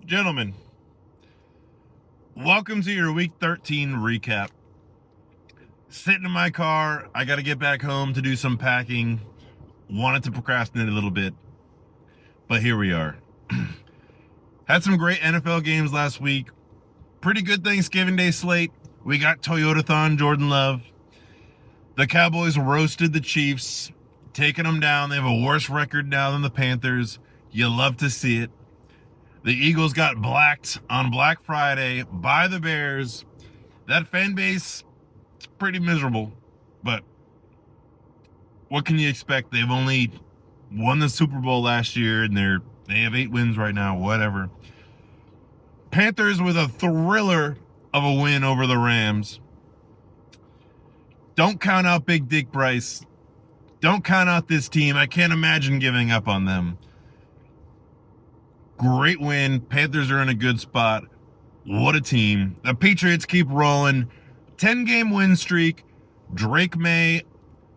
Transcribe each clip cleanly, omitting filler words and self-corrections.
Gentlemen, welcome to your week 13 recap. Sitting in my car, I got to get back home to do some packing. Wanted to procrastinate a little bit, but here we are. Had some great NFL games last week. Pretty good Thanksgiving Day slate. We got Toyotathon Jordan Love. The Cowboys roasted the Chiefs, taking them down. They have a worse record now than the Panthers. You love to see it. The Eagles got blacked on Black Friday by the Bears. That fan base is pretty miserable, but what can you expect? They've only won the Super Bowl last year, and they have 8 wins right now, whatever. Panthers with a thriller of a win over the Rams. Don't count out Big Dick Bryce. Don't count out this team. I can't imagine giving up on them. Great win. Panthers are in a good spot. What a team. The Patriots keep rolling. 10-game win streak. Drake May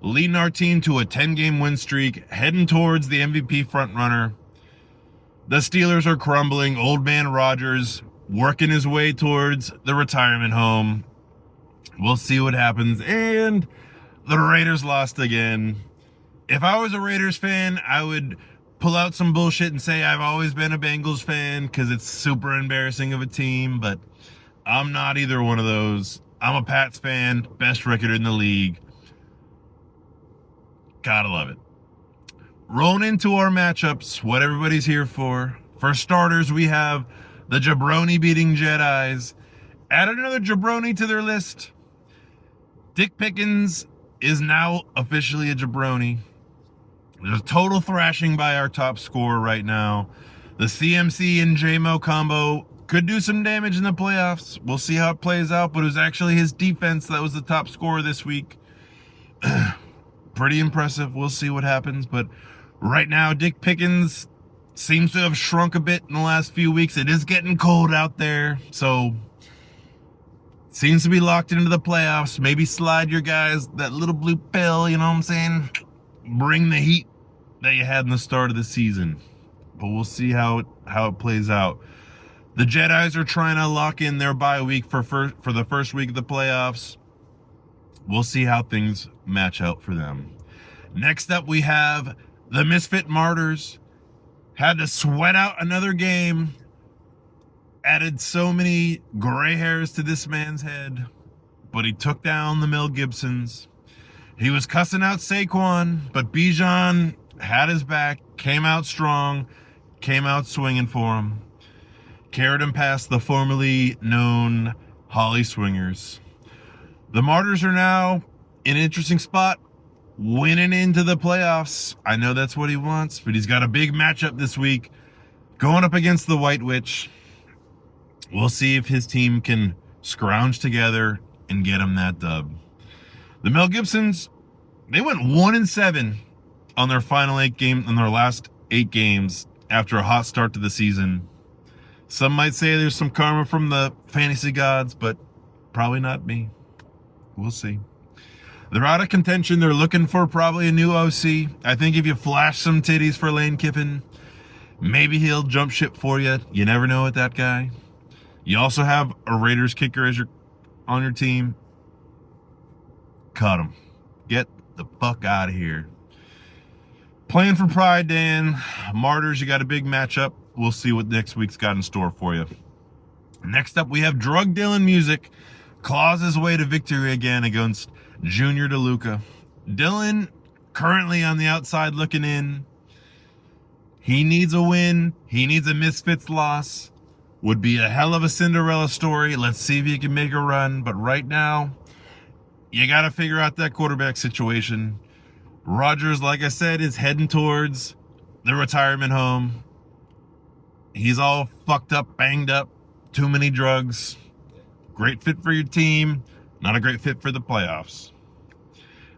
leading our team to a 10-game win streak, heading towards the MVP frontrunner. The Steelers are crumbling. Old man Rodgers working his way towards the retirement home. We'll see what happens. And the Raiders lost again. If I was a Raiders fan, I would pull out some bullshit and say I've always been a Bengals fan because it's super embarrassing of a team, but I'm not either one of those. I'm a Pats fan, best record in the league. Gotta love it. Rolling into our matchups, what everybody's here for. For starters, we have the Jabroni beating Jedis. Added another Jabroni to their list. Dick Pickens is now officially a Jabroni. There's a total thrashing by our top scorer right now. The CMC and JMO combo could do some damage in the playoffs. We'll see how it plays out, but it was actually his defense that was the top scorer this week. Pretty impressive. We'll see what happens, but right now, Dick Pickens seems to have shrunk a bit in the last few weeks. It is getting cold out there, so seems to be locked into the playoffs. Maybe slide your guys that little blue pill, you know what I'm saying? Bring the heat that you had in the start of the season. But we'll see how it plays out. The Jedis are trying to lock in their bye week for the first week of the playoffs. We'll see how things match out for them. Next up, we have the Misfit Martyrs. Had to sweat out another game. Added so many gray hairs to this man's head. But he took down the Mel Gibsons. He was cussing out Saquon, but Bijan had his back, came out strong, came out swinging for him. Carried him past the formerly known Holly Swingers. The Martyrs are now in an interesting spot, winning into the playoffs. I know that's what he wants, but he's got a big matchup this week, going up against the White Witch. We'll see if his team can scrounge together and get him that dub. The Mel Gibsons, they went 1-7 on their last 8 games after a hot start to the season. Some might say there's some karma from the fantasy gods, but probably not me. We'll see. They're out of contention. They're looking for probably a new OC. I think if you flash some titties for Lane Kiffin, maybe he'll jump ship for you. You never know with that guy. You also have a Raiders kicker on your team. Cut him. Get the fuck out of here. Playing for pride, Dan. Martyrs, you got a big matchup. We'll see what next week's got in store for you. Next up, we have Drug Dylan Music. Claws his way to victory again against Junior DeLuca. Dylan currently on the outside looking in. He needs a win. He needs a Misfits loss. Would be a hell of a Cinderella story. Let's see if he can make a run. But right now, you got to figure out that quarterback situation. Rodgers, like I said, is heading towards the retirement home. He's all fucked up, banged up, too many drugs. Great fit for your team, not a great fit for the playoffs.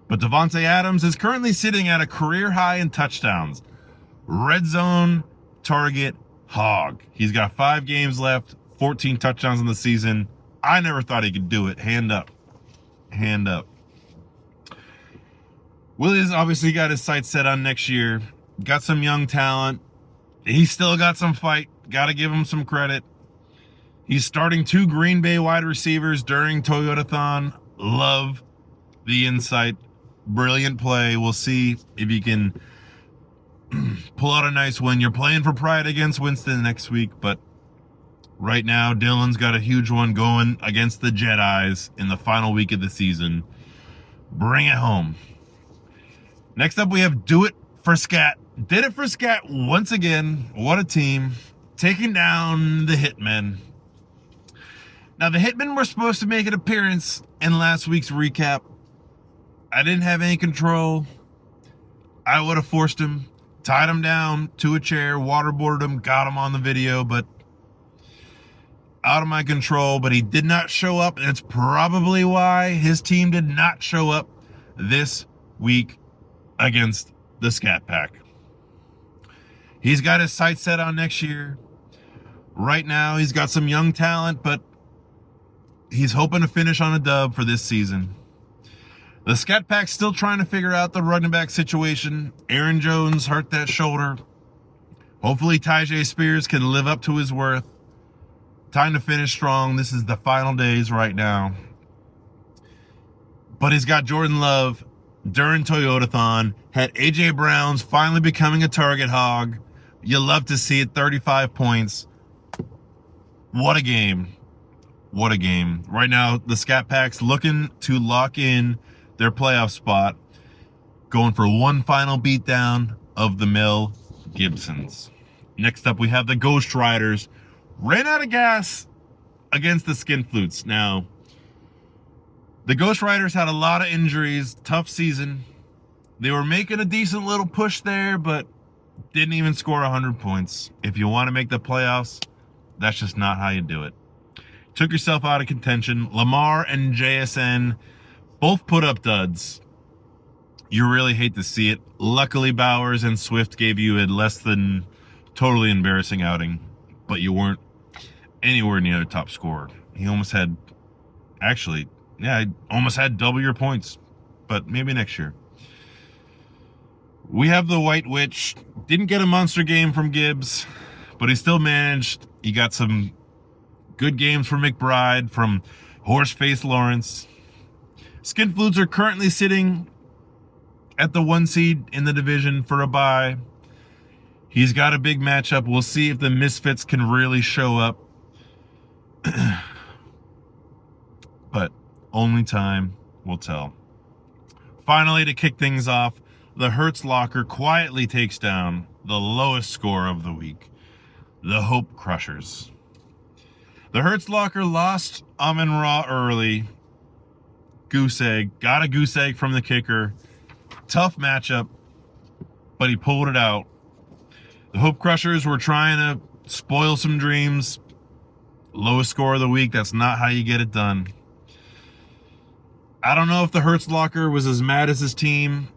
But Devontae Adams is currently sitting at a career high in touchdowns. Red zone target hog. He's got 5 games left, 14 touchdowns in the season. I never thought he could do it. Hand up. Hand up. Willie's obviously got his sights set on next year. Got some young talent. He's still got some fight. Got to give him some credit. He's starting 2 Green Bay wide receivers during Toyotathon. Love the insight. Brilliant play. We'll see if he can pull out a nice win. You're playing for pride against Winston next week, but right now, Dylan's got a huge one going against the Jedis in the final week of the season. Bring it home. Next up, we have Do It for Scat. Did it for Scat once again. What a team. Taking down the Hitmen. Now, the Hitmen were supposed to make an appearance in last week's recap. I didn't have any control. I would have forced him, tied him down to a chair, waterboarded him, got him on the video, but out of my control. But he did not show up, and it's probably why his team did not show up this week against the Scat Pack. He's got his sights set on next year. Right now, he's got some young talent, but he's hoping to finish on a dub for this season. The Scat Pack's still trying to figure out the running back situation. Aaron Jones hurt that shoulder. Hopefully, Tyjae Spears can live up to his worth. Time to finish strong. This is the final days right now. But he's got Jordan Love during Toyotathon. Had A.J. Brown's finally becoming a target hog. You love to see it. 35 points. What a game. What a game. Right now, the Scat Pack's looking to lock in their playoff spot. Going for one final beatdown of the Mel Gibsons. Next up, we have the Ghost Riders. Ran out of gas against the Skin Flutes. Now, the Ghost Riders had a lot of injuries. Tough season. They were making a decent little push there, but didn't even score 100 points. If you want to make the playoffs, that's just not how you do it. Took yourself out of contention. Lamar and JSN both put up duds. You really hate to see it. Luckily, Bowers and Swift gave you a less than totally embarrassing outing, but you weren't anywhere near the top scorer. He almost had, actually, yeah, almost had double your points, but maybe next year. We have the White Witch. Didn't get a monster game from Gibbs, but he still managed. He got some good games from McBride, from Horseface Lawrence. Skin Flutes are currently sitting at the 1 seed in the division for a bye. He's got a big matchup. We'll see if the Misfits can really show up. But only time will tell. Finally, to kick things off, the Hertz Locker quietly takes down the lowest score of the week, the Hope Crushers. The Hertz Locker lost Amon-Ra early. Goose egg. Got a goose egg from the kicker. Tough matchup, but he pulled it out. The Hope Crushers were trying to spoil some dreams. Lowest score of the week. That's not how you get it done. I don't know if the Hertz Locker was as mad as his team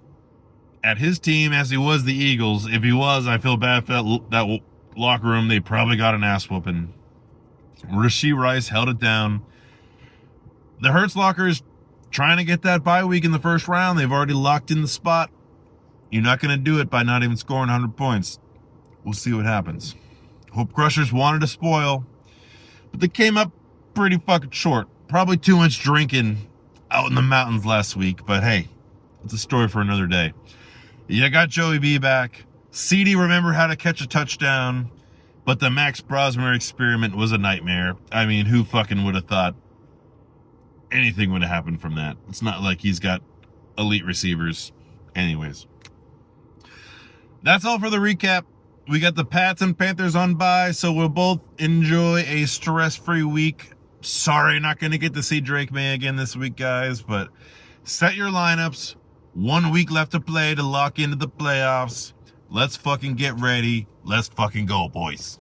as he was the Eagles. If he was, I feel bad for that locker room. They probably got an ass whooping. Rashee Rice held it down. The Hertz Lockers trying to get that bye week in the first round. They've already locked in the spot. You're not going to do it by not even scoring 100 points. We'll see what happens. Hope Crushers wanted to spoil, but they came up pretty fucking short. Probably too much drinking out in the mountains last week, but hey, it's a story for another day. You got Joey B back. CD remembered how to catch a touchdown, but the Max Brosmer experiment was a nightmare. I mean, who fucking would have thought anything would have happened from that? It's not like he's got elite receivers. Anyways, that's all for the recap. We got the Pats and Panthers on bye, so we'll both enjoy a stress-free week. Sorry, not going to get to see Drake May again this week, guys, but set your lineups. 1 week left to play to lock into the playoffs. Let's fucking get ready. Let's fucking go, boys.